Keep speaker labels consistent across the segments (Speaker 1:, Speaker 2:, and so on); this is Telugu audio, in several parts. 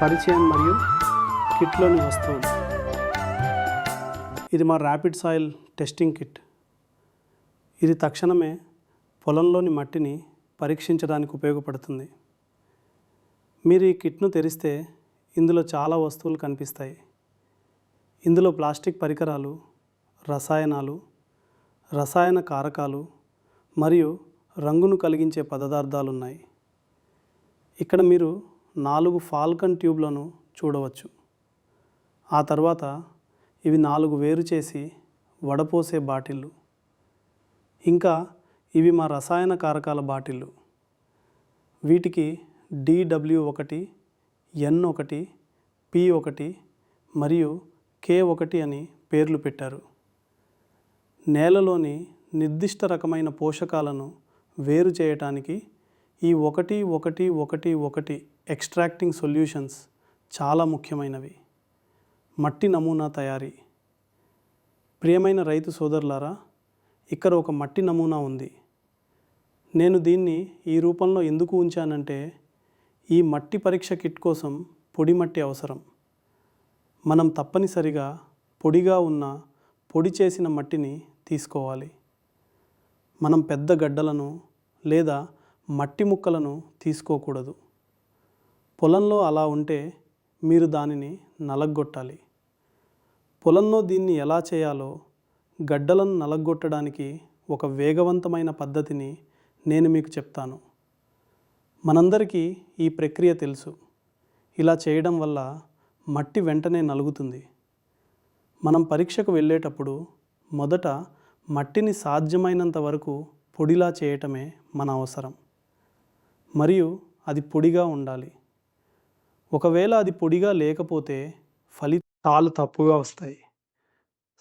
Speaker 1: పరిచయం మరియు కిట్లోని వస్తువులు. ఇది మా ర్యాపిడ్ సాయిల్ టెస్టింగ్ కిట్. ఇది తక్షణమే పొలంలోని మట్టిని పరీక్షించడానికి ఉపయోగపడుతుంది. మీరు ఈ కిట్ను తెరిస్తే ఇందులో చాలా వస్తువులు కనిపిస్తాయి. ఇందులో ప్లాస్టిక్ పరికరాలు, రసాయనాలు, రసాయన కారకాలు మరియు రంగును కలిగించే పదార్థాలు ఉన్నాయి. ఇక్కడ మీరు 4 ఫాల్కన్ ట్యూబ్లను చూడవచ్చు. ఆ తర్వాత ఇవి 4 వేరు చేసి వడపోసే బాటిళ్ళు. ఇంకా ఇవి మా రసాయన కారకాల బాటిళ్ళు. వీటికి DW1, N1, P1 మరియు K1 అని పేర్లు పెట్టారు. నేలలోని నిర్దిష్ట రకమైన పోషకాలను వేరు చేయటానికి ఈ 1, ఎక్స్ట్రాక్టింగ్ సొల్యూషన్స్ చాలా ముఖ్యమైనవి. మట్టి నమూనా తయారీ. ప్రియమైన రైతు సోదరులారా, ఇక్కడ ఒక మట్టి నమూనా ఉంది. నేను దీన్ని ఈ రూపంలో ఎందుకు ఉంచానంటే, ఈ మట్టి పరీక్ష కిట్ కోసం పొడి మట్టి అవసరం. మనం తప్పనిసరిగా పొడిగా ఉన్న పొడి చేసిన మట్టిని తీసుకోవాలి. మనం పెద్ద గడ్డలను లేదా మట్టి ముక్కలను తీసుకోకూడదు. పొలంలో అలా ఉంటే మీరు దానిని నలగొట్టాలి. పొలంలో దీన్ని ఎలా చేయాలో, గడ్డలను నలగొట్టడానికి ఒక వేగవంతమైన పద్ధతిని నేను మీకు చెప్తాను. మనందరికీ ఈ ప్రక్రియ తెలుసు. ఇలా చేయడం వల్ల మట్టి వెంటనే నలుగుతుంది. మనం పరీక్షకు వెళ్ళేటప్పుడు మొదట మట్టిని సాధ్యమైనంత వరకు పొడిలా చేయటమే మన అవసరం. మరియు అది పొడిగా ఉండాలి. ఒకవేళ అది పొడిగా లేకపోతే ఫలితాలు తప్పుగా వస్తాయి,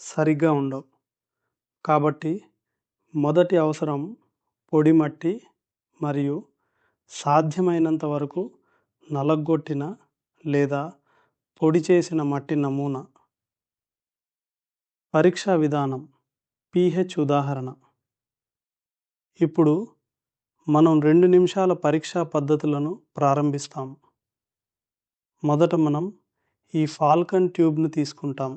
Speaker 1: సరిగ్గా ఉండవు. కాబట్టి మొదటి అవసరం పొడి మట్టి మరియు సాధ్యమైనంత వరకు నలగొట్టిన లేదా పొడి చేసిన మట్టి నమూనా. పరీక్షా విధానం. pH ఉదాహరణ. ఇప్పుడు మనం 2 నిమిషాల పరీక్షా పద్ధతులను ప్రారంభిస్తాం. మొదట మనం ఈ ఫాల్కన్ ట్యూబ్ను తీసుకుంటాం.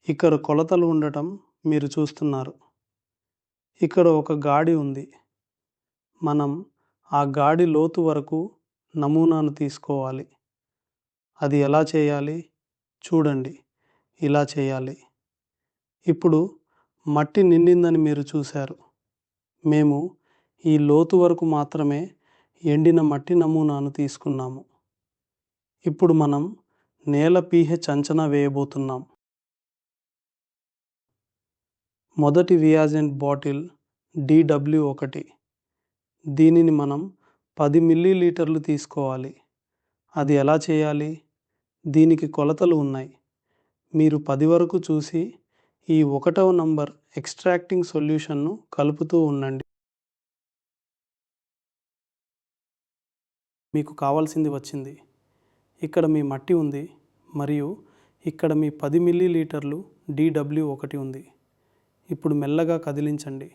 Speaker 1: ఇక్కడ కొలతలు ఉండటం మీరు చూస్తున్నారు. ఇక్కడ ఒక గాడి ఉంది. మనం ఆ గాడి లోతు వరకు నమూనాను తీసుకోవాలి. అది ఎలా చేయాలి? చూడండి, ఇలా చేయాలి. ఇప్పుడు మట్టి నిండిందని మీరు చూశారు. మేము ఈ లోతు వరకు మాత్రమే ఎండిన మట్టి నమూనాను తీసుకున్నాము. ఇప్పుడు మనం నేల pH అంచనా వేయబోతున్నాం. మొదటి రియాజెంట్ బాటిల్ DW1. దీనిని మనం 10 మిల్లీలీటర్లు తీసుకోవాలి. అది ఎలా చేయాలి? దీనికి కొలతలు ఉన్నాయి. మీరు 10 వరకు చూసి ఈ 1వ నంబర్ ఎక్స్ట్రాక్టింగ్ సొల్యూషన్ను కలుపుతూ ఉండండి. మీకు కావాల్సింది వచ్చింది. ఇక్కడ మీ మట్టి ఉంది మరియు ఇక్కడ మీ 10 మిల్లీలీటర్లు DW1 ఉంది. ఇప్పుడు మెల్లగా కదిలించండి.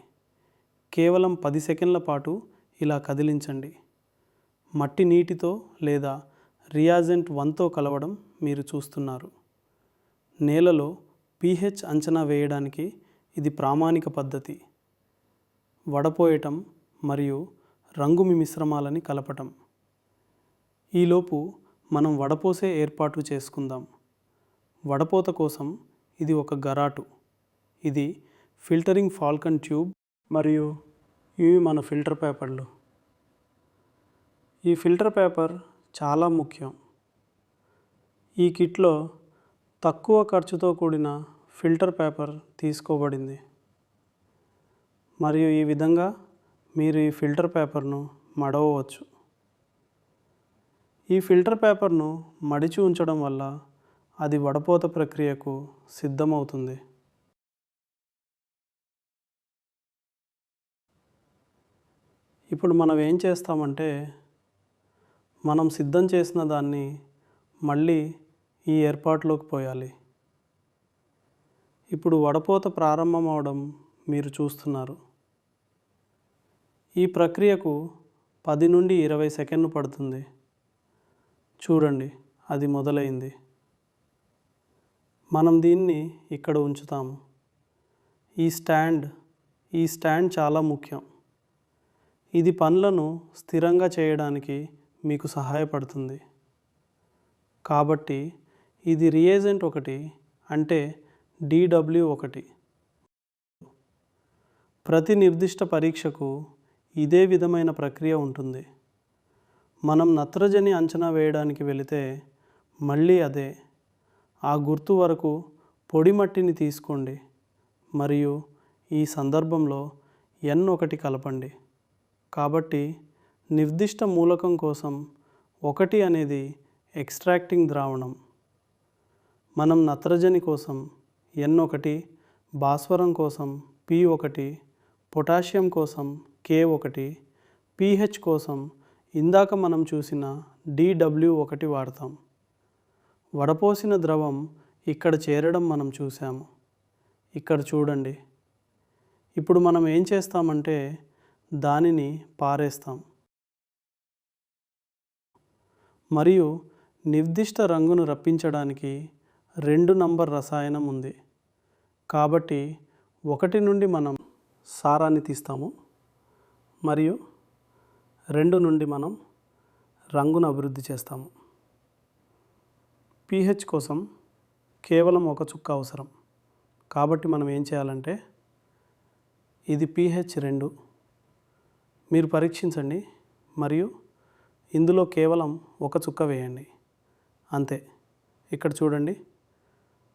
Speaker 1: కేవలం 10 సెకండ్ల పాటు ఇలా కదిలించండి. మట్టి నీటితో లేదా రియాజెంట్ 1తో కలవడం మీరు చూస్తున్నారు. నేలలో pH అంచనా వేయడానికి ఇది ప్రామాణిక పద్ధతి. వడపోయటం మరియు రంగు మిశ్రమాలని కలపటం. ఈలోపు మనం వడపోసే ఏర్పాట్లు చేసుకుందాం. వడపోత కోసం ఇది ఒక గరాటు. ఇది ఫిల్టరింగ్ ఫాల్కన్ ట్యూబ్ మరియు ఇవి మన ఫిల్టర్ పేపర్లు. ఈ ఫిల్టర్ పేపర్ చాలా ముఖ్యం. ఈ కిట్లో తక్కువ ఖర్చుతో కూడిన ఫిల్టర్ పేపర్ తీసుకోబడింది. మరియు ఈ విధంగా మీరు ఈ ఫిల్టర్ పేపర్ను మడవవచ్చు. ఈ ఫిల్టర్ పేపర్ను మడిచి ఉంచడం వల్ల అది వడపోత ప్రక్రియకు సిద్ధమవుతుంది. ఇప్పుడు మనం ఏం చేస్తామంటే, మనం సిద్ధం చేసిన దాన్ని మళ్ళీ ఈ ఏర్పాటులోకి పోయాలి. ఇప్పుడు వడపోత ప్రారంభం అవడం మీరు చూస్తున్నారు. ఈ ప్రక్రియకు 10 నుండి 20 సెకండ్లు పడుతుంది. చూడండి, అది మొదలైంది. మనం దీన్ని ఇక్కడ ఉంచుతాము. ఈ స్టాండ్ చాలా ముఖ్యం. ఇది పనులను స్థిరంగా చేయడానికి మీకు సహాయపడుతుంది. కాబట్టి ఇది రియేజెంట్ 1 అంటే DW1. ప్రతి నిర్దిష్ట పరీక్షకు ఇదే విధమైన ప్రక్రియ ఉంటుంది. మనం నత్రజని అంచనా వేయడానికి వెళితే మళ్ళీ అదే. ఆ గుర్తు వరకు పొడి మట్టిని తీసుకోండి మరియు ఈ సందర్భంలో N1 కలపండి. కాబట్టి నిర్దిష్ట మూలకం కోసం 1 అనేది ఎక్స్ట్రాక్టింగ్ ద్రావణం. మనం నత్రజని కోసం N1, భాస్వరం కోసం P1, పొటాషియం కోసం K1, pH కోసం ఇందాక మనం చూసిన DW1 వాడతాం. వడపోసిన ద్రవం ఇక్కడ చేరడం మనం చూసాము. ఇక్కడ చూడండి. ఇప్పుడు మనం ఏం చేస్తామంటే దానిని పారేస్తాం మరియు నిర్దిష్ట రంగును రప్పించడానికి 2 నంబర్ రసాయనం ఉంది. కాబట్టి 1 నుండి మనం సారాన్ని తీస్తాము మరియు 2 నుండి మనం రంగును అభివృద్ధి చేస్తాము. pH కోసం కేవలం 1 చుక్క అవసరం. కాబట్టి మనం ఏం చేయాలంటే ఇది pH 2. మీరు పరీక్షించండి మరియు ఇందులో కేవలం 1 చుక్క వేయండి. అంతే. ఇక్కడ చూడండి,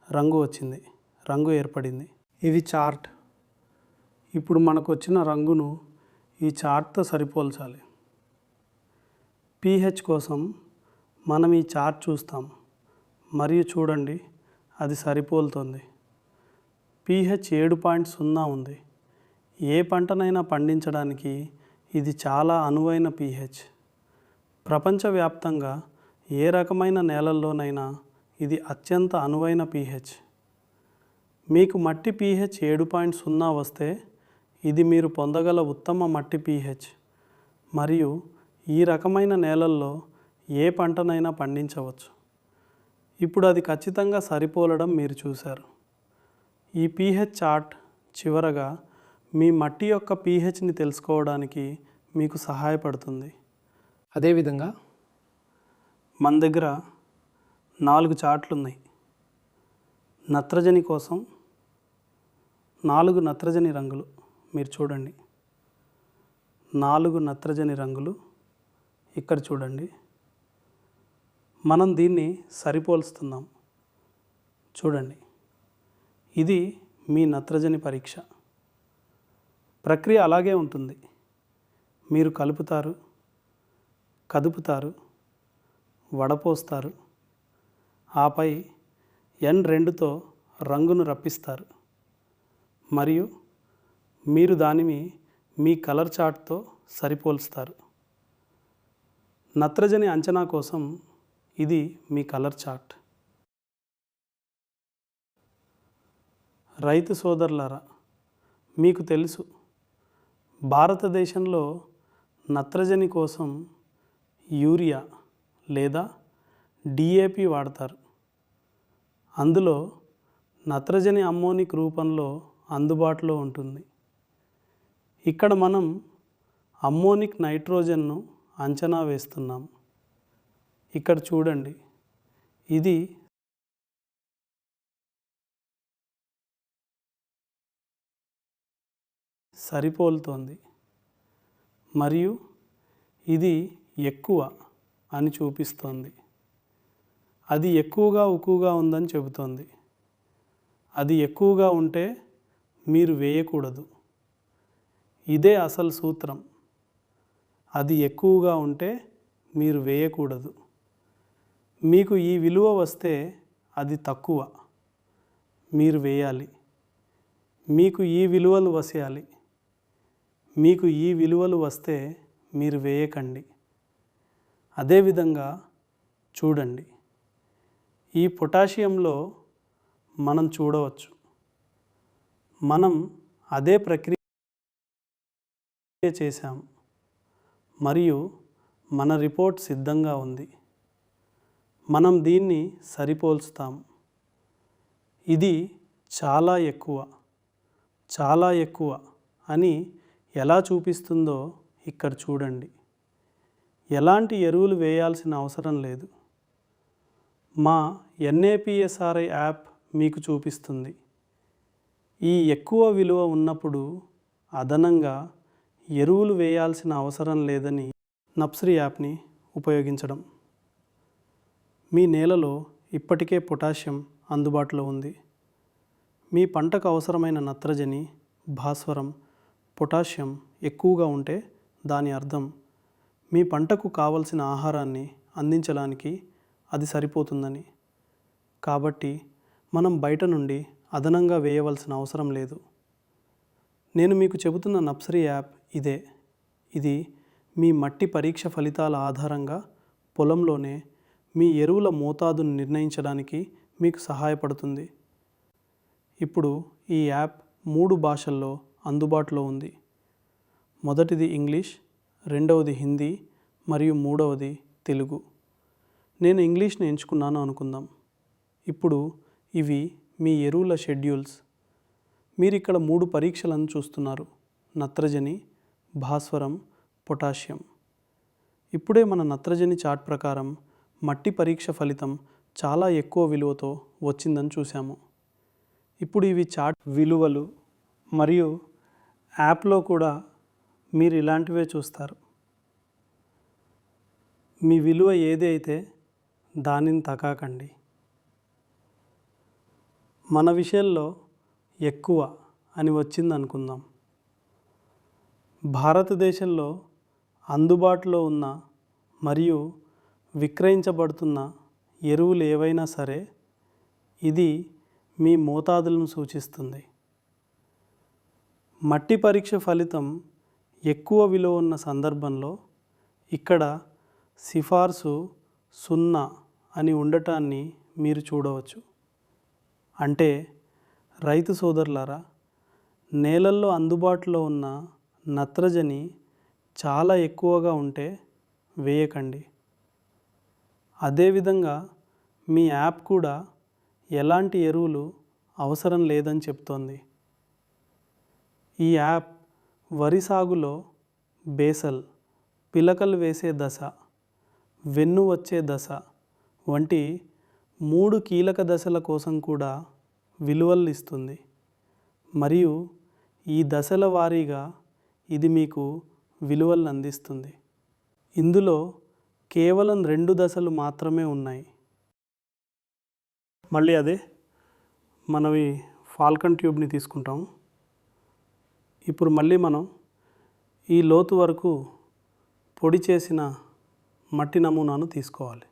Speaker 1: రంగు వచ్చింది, రంగు ఏర్పడింది. ఇది చార్ట్. ఇప్పుడు మనకు వచ్చిన రంగును ఈ చార్ట్తో సరిపోల్చాలి. pH కోసం మనం ఈ చార్ట్ చూస్తాం మరియు చూడండి, అది సరిపోలుతోంది. pH 7.0 ఉంది. ఏ పంటనైనా పండించడానికి ఇది చాలా అనువైన pH. ప్రపంచవ్యాప్తంగా ఏ రకమైన నేలల్లోనైనా ఇది అత్యంత అనువైన pH. మీకు మట్టి pH 7.0 వస్తే ఇది మీరు పొందగల ఉత్తమ మట్టి pH మరియు ఈ రకమైన నేలల్లో ఏ పంటనైనా పండించవచ్చు. ఇప్పుడు అది ఖచ్చితంగా సరిపోలడం మీరు చూశారు. ఈ pH చార్ట్ చివరగా మీ మట్టి యొక్క pHని తెలుసుకోవడానికి మీకు సహాయపడుతుంది. అదేవిధంగా మన దగ్గర 4 చార్ట్లు ఉన్నాయి. నత్రజని కోసం 4 నత్రజని రంగులు మీరు చూడండి. 4 నత్రజని రంగులు ఇక్కడ చూడండి. మనం దీన్ని సరిపోల్స్తున్నాం. చూడండి, ఇది మీ నత్రజని పరీక్ష. ప్రక్రియ అలాగే ఉంటుంది. మీరు కలుపుతారు, కదుపుతారు, వడపోస్తారు, ఆపై N2తో రంగును రప్పిస్తారు మరియు మీరు దానిని మీ కలర్ చార్ట్తో సరిపోల్స్తారు. నత్రజని అంచనా కోసం ఇది మీ కలర్ చార్ట్. రైతు సోదరులారా, మీకు తెలుసు, భారతదేశంలో నత్రజని కోసం యూరియా లేదా DAP వాడతారు. అందులో నత్రజని అమ్మోనిక్ రూపంలో అందుబాటులో ఉంటుంది. ఇక్కడ మనం అమ్మోనిక్ నైట్రోజన్ను అంచనా వేస్తున్నాం. ఇక్కడ చూడండి, ఇది సరిపోలుతోంది మరియు ఇది ఎక్కువ అని చూపిస్తోంది. అది ఎక్కువగా ఉక్కుగా ఉందని చెబుతోంది. అది ఎక్కువగా ఉంటే మీరు వేయకూడదు. ఇదే అసలు సూత్రం. అది ఎక్కువగా ఉంటే మీరు వేయకూడదు. మీకు ఈ విలువ వస్తే అది తక్కువ, మీరు వేయాలి. మీకు ఈ విలువలు వసేయాలి. మీకు ఈ విలువలు వస్తే మీరు వేయకండి. అదేవిధంగా చూడండి, ఈ పొటాషియంలో మనం చూడవచ్చు, మనం అదే ప్రక్రియ చేశాం మరియు మన రిపోర్ట్ సిద్ధంగా ఉంది. మనం దీన్ని సరిపోల్చుతాం. ఇది చాలా ఎక్కువ అని ఎలా చూపిస్తుందో ఇక్కడ చూడండి. ఎలాంటి ఎరువులు వేయాల్సిన అవసరం లేదు. మా NAPSRI యాప్ మీకు చూపిస్తుంది. ఈ ఎక్కువ విలువ ఉన్నప్పుడు అదనంగా ఎరువులు వేయాల్సిన అవసరం లేదని నర్సరీ యాప్ని ఉపయోగించడం. మీ నేలలో ఇప్పటికే పొటాషియం అందుబాటులో ఉంది. మీ పంటకు అవసరమైన నత్రజని, భాస్వరం, పొటాషియం ఎక్కువగా ఉంటే దాని అర్థం మీ పంటకు కావలసిన ఆహారాన్ని అందించడానికి అది సరిపోతుందని. కాబట్టి మనం బయట నుండి అదనంగా వేయవలసిన అవసరం లేదు. నేను మీకు చెబుతున్న నర్సరీ యాప్ ఇదే. ఇది మీ మట్టి పరీక్ష ఫలితాల ఆధారంగా పొలంలోనే మీ ఎరువుల మోతాదును నిర్ణయించడానికి మీకు సహాయపడుతుంది. ఇప్పుడు ఈ యాప్ 3 భాషల్లో అందుబాటులో ఉంది. మొదటిది ఇంగ్లీష్, రెండవది హిందీ మరియు మూడవది తెలుగు. నేను ఇంగ్లీష్ని ఎంచుకున్నాను అనుకుందాం. ఇప్పుడు ఇవి మీ ఎరువుల షెడ్యూల్స్. మీరు ఇక్కడ 3 పరీక్షలను చూస్తున్నారు: నత్రజని, భాస్వరం, పొటాషియం. ఇప్పుడే మన నత్రజని చార్ట్ ప్రకారం మట్టి పరీక్ష ఫలితం చాలా ఎక్కువ విలువతో వచ్చిందని చూసాము. ఇప్పుడు ఇవి చార్ట్ విలువలు మరియు యాప్లో కూడా మీరు ఇలాంటివే చూస్తారు. మీ విలువ ఏది అయితే దానిని తాకాకండి. మన విషయంలో ఎక్కువ అని వచ్చింది అనుకుందాం. భారతదేశంలో అందుబాటులో ఉన్న మరియు విక్రయించబడుతున్న ఎరువులు ఏవైనా సరే ఇది మీ మోతాదులను సూచిస్తుంది. మట్టి పరీక్ష ఫలితం ఎక్కువ విలువ ఉన్న సందర్భంలో ఇక్కడ సిఫార్సు 0 అని ఉండటాన్ని మీరు చూడవచ్చు. అంటే రైతు సోదరులారా, నేలల్లో అందుబాటులో ఉన్న నత్రజని చాలా ఎక్కువగా ఉంటే వేయకండి. అదేవిధంగా మీ యాప్ కూడా ఎలాంటి ఎరువులు అవసరం లేదని చెప్తోంది. ఈ యాప్ వరి సాగులో బేసల్, పిలకలు వేసే దశ, వెన్ను వచ్చే దశ వంటి 3 కీలక దశల కోసం కూడా విలువలు ఇస్తుంది. మరియు ఈ దశల వారీగా ఇది మీకు విలువలను అందిస్తుంది. ఇందులో కేవలం 2 దశలు మాత్రమే ఉన్నాయి. మళ్ళీ అదే మనవి ఫాల్కన్ ట్యూబ్ని తీసుకుంటాము. ఇప్పుడు మళ్ళీ మనం ఈ లోతు వరకు పొడి చేసిన మట్టి నమూనాను తీసుకోవాలి.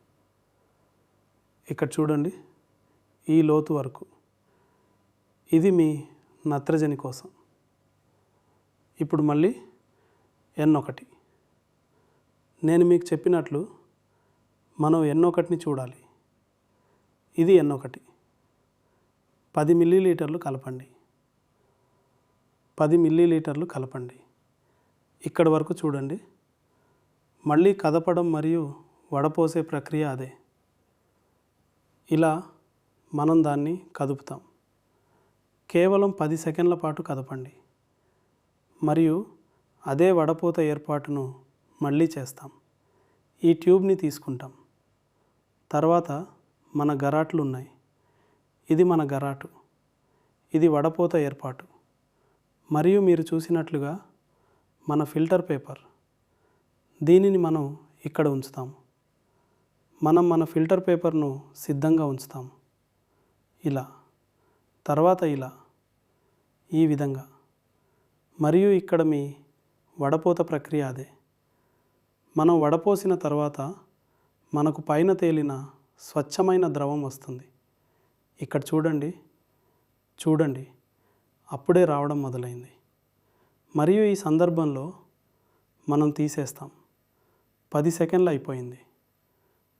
Speaker 1: ఇక్కడ చూడండి, ఈ లోతు వరకు. ఇది మీ నత్రజని కోసం. ఇప్పుడు మళ్ళీ N1. నేను మీకు చెప్పినట్లు మనం N1ని చూడాలి. ఇది N1. 10 మిల్లీలీటర్లు కలపండి. 10 మిల్లీలీటర్లు కలపండి. ఇక్కడి వరకు చూడండి. మళ్ళీ కదపడం మరియు వడపోసే ప్రక్రియ అదే. ఇలా మనం దాన్ని కదుపుతాం. కేవలం 10 సెకండ్ల పాటు కదపండి. మరియు అదే వడపోత ఏర్పాటును మళ్ళీ చేస్తాం. ఈ ట్యూబ్ని తీసుకుంటాం. తర్వాత మన గరాట్లు ఉన్నాయి. ఇది మన గరాటు. ఇది వడపోత ఏర్పాటు. మరియు మీరు చూసినట్లుగా మన ఫిల్టర్ పేపర్. దీనిని మనం ఇక్కడ ఉంచుతాము. మనం మన ఫిల్టర్ పేపర్ను సిద్ధంగా ఉంచుతాము. ఇలా, తర్వాత ఇలా, ఈ విధంగా. మరియు ఇక్కడ మీ వడపోత ప్రక్రియ అదే. మనం వడపోసిన తర్వాత మనకు పైన తేలిన స్వచ్ఛమైన ద్రవం వస్తుంది. ఇక్కడ చూడండి, అప్పుడే రావడం మొదలైంది. మరియు ఈ సందర్భంలో మనం తీసేస్తాం. 10 సెకండ్లు అయిపోయింది.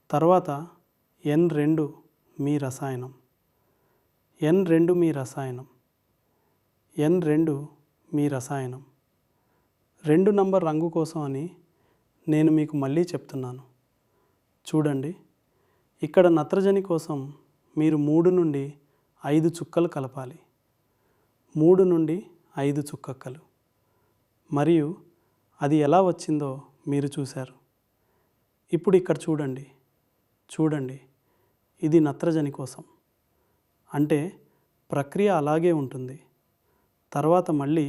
Speaker 1: తర్వాత N2 మీ రసాయనం. N2 మీ రసాయనం. N2 మీ రసాయనం. 2 నంబర్ రంగు కోసం అని నేను మీకు మళ్ళీ చెప్తున్నాను. చూడండి, ఇక్కడ నత్రజని కోసం మీరు 3 నుండి 5 చుక్కలు కలపాలి. 3 నుండి 5 చుక్కలు. మరియు అది ఎలా వచ్చిందో మీరు చూశారు. ఇప్పుడు ఇక్కడ చూడండి, ఇది నత్రజని కోసం. అంటే ప్రక్రియ అలాగే ఉంటుంది. తర్వాత మళ్ళీ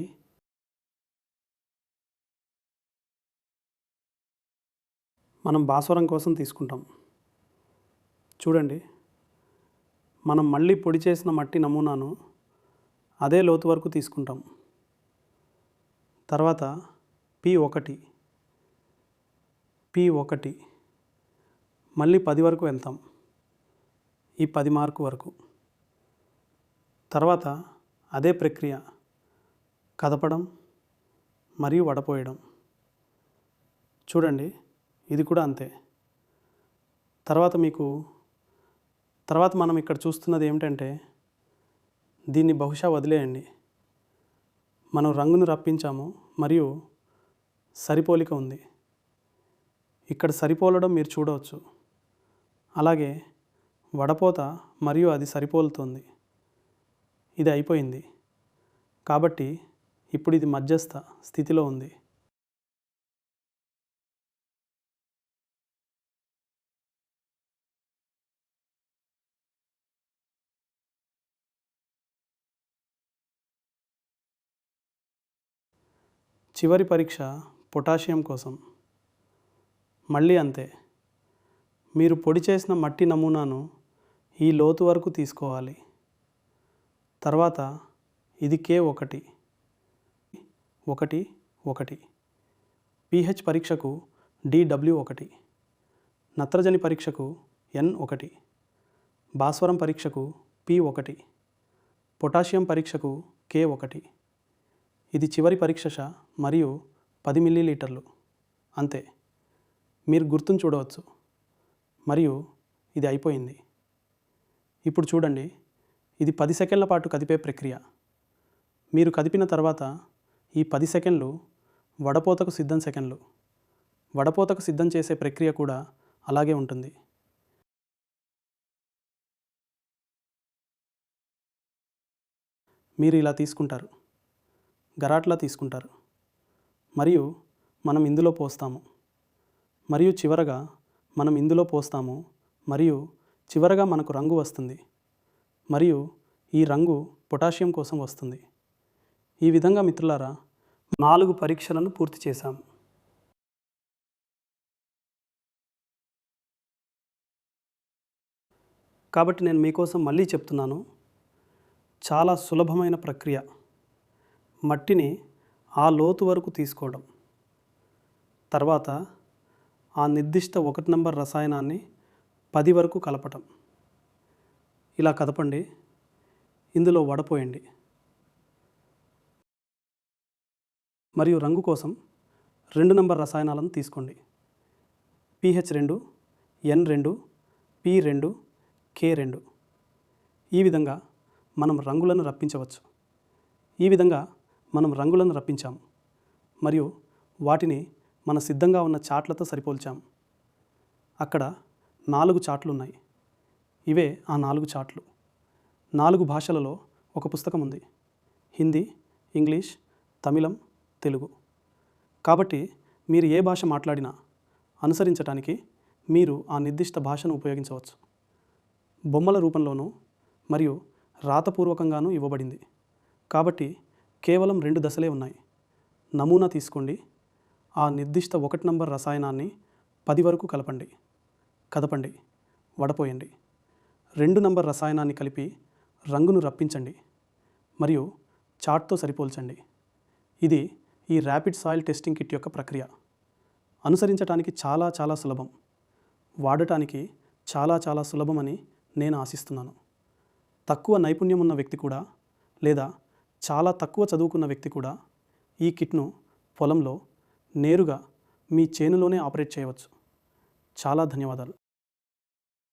Speaker 1: మనం భాస్వరం కోసం తీసుకుంటాం. చూడండి, మనం మళ్ళీ పొడి చేసిన మట్టి నమూనాను అదే లోతు వరకు తీసుకుంటాం. తర్వాత P1 మళ్ళీ 10 వరకు వెళ్తాం. ఈ 10 మార్కు వరకు. తర్వాత అదే ప్రక్రియ, కదపడం మరియు వడపోయడం. చూడండి, ఇది కూడా అంతే. తర్వాత మనం ఇక్కడ చూస్తున్నది ఏమిటంటే, దీన్ని బహుశా వదిలేయండి. మనం రంగును రప్పించాము మరియు సరిపోలిక ఉంది. ఇక్కడ సరిపోలడం మీరు చూడవచ్చు. అలాగే వడపోత మరియు అది సరిపోలుతోంది. ఇది అయిపోయింది. కాబట్టి ఇప్పుడు ఇది మధ్యస్థ స్థితిలో ఉంది. చివరి పరీక్ష పొటాషియం కోసం. మళ్ళీ అంతే. మీరు పొడి చేసిన మట్టి నమూనాను ఈ లోతు వరకు తీసుకోవాలి. తర్వాత ఇది K1 pH పరీక్షకు DW1, నత్రజని పరీక్షకు N1, భాస్వరం పరీక్షకు P1, పొటాషియం పరీక్షకు K1. ఇది చివరి పరీక్ష మరియు 10 మిల్లీలీటర్లు. అంతే. మీరు గుర్తును చూడవచ్చు. మరియు ఇది అయిపోయింది. ఇప్పుడు చూడండి, ఇది 10 సెకండ్ల పాటు కదిపే ప్రక్రియ. మీరు కదిపిన తర్వాత ఈ 10 సెకండ్లు వడపోతకు సిద్ధం సెకండ్లు. వడపోతకు సిద్ధం చేసే ప్రక్రియ కూడా అలాగే ఉంటుంది. మీరు ఇలా తీసుకుంటారు, గరాట్లా తీసుకుంటారు, మరియు మనం ఇందులో పోస్తాము, మరియు చివరగా మనం ఇందులో పోస్తాము, మరియు చివరగా మనకు రంగు వస్తుంది, మరియు ఈ రంగు పొటాషియం కోసం వస్తుంది. ఈ విధంగా మిత్రులారా 4 పరీక్షలను పూర్తి చేశాం. కాబట్టి నేను మీకోసం మళ్ళీ చెప్తున్నాను, చాలా సులభమైన ప్రక్రియ. మట్టిని ఆ లోతు వరకు తీసుకోవడం, తర్వాత ఆ నిర్దిష్ట 1 నంబర్ రసాయనాన్ని 10 వరకు కలపటం. ఇలా కదపండి, ఇందులో వడపోయండి. మరియు రంగు కోసం 2 నంబర్ రసాయనాలను తీసుకోండి. pH2, N2, P2, K2. ఈ విధంగా మనం రంగులను రప్పించవచ్చు. ఈ విధంగా మనం రంగులను రప్పించాము మరియు వాటిని మన సిద్ధంగా ఉన్న చార్ట్లతో సరిపోల్చాము. అక్కడ 4 చార్ట్లు ఉన్నాయి. ఇవే ఆ 4 చార్ట్లు. 4 భాషలలో ఒక పుస్తకం ఉంది: హిందీ, ఇంగ్లీష్, తమిళం, తెలుగు. కాబట్టి మీరు ఏ భాష మాట్లాడినా అనుసరించడానికి మీరు ఆ నిర్దిష్ట భాషను ఉపయోగించవచ్చు. బొమ్మల రూపంలోనూ మరియు రాతపూర్వకంగానూ ఇవ్వబడింది. కాబట్టి కేవలం 2 దశలే ఉన్నాయి. నమూనా తీసుకోండి, ఆ నిర్దిష్ట 1 నంబర్ రసాయనాన్ని 10 వరకు కలపండి, కదపండి, వడపోయండి. 2 నంబర్ రసాయనాన్ని కలిపి రంగును రప్పించండి మరియు చార్ట్తో సరిపోల్చండి. ఇది ఈ ర్యాపిడ్ సాయిల్ టెస్టింగ్ కిట్ యొక్క ప్రక్రియ. అనుసరించడానికి చాలా సులభం, వాడటానికి చాలా సులభమని నేను ఆశిస్తున్నాను. తక్కువ నైపుణ్యం ఉన్న వ్యక్తి కూడా, లేదా చాలా తక్కువ చదువుకున్న వ్యక్తి కూడా ఈ కిట్ను పొలంలో నేరుగా మీ చేనులోనే ఆపరేట్ చేయవచ్చు. చాలా ధన్యవాదాలు.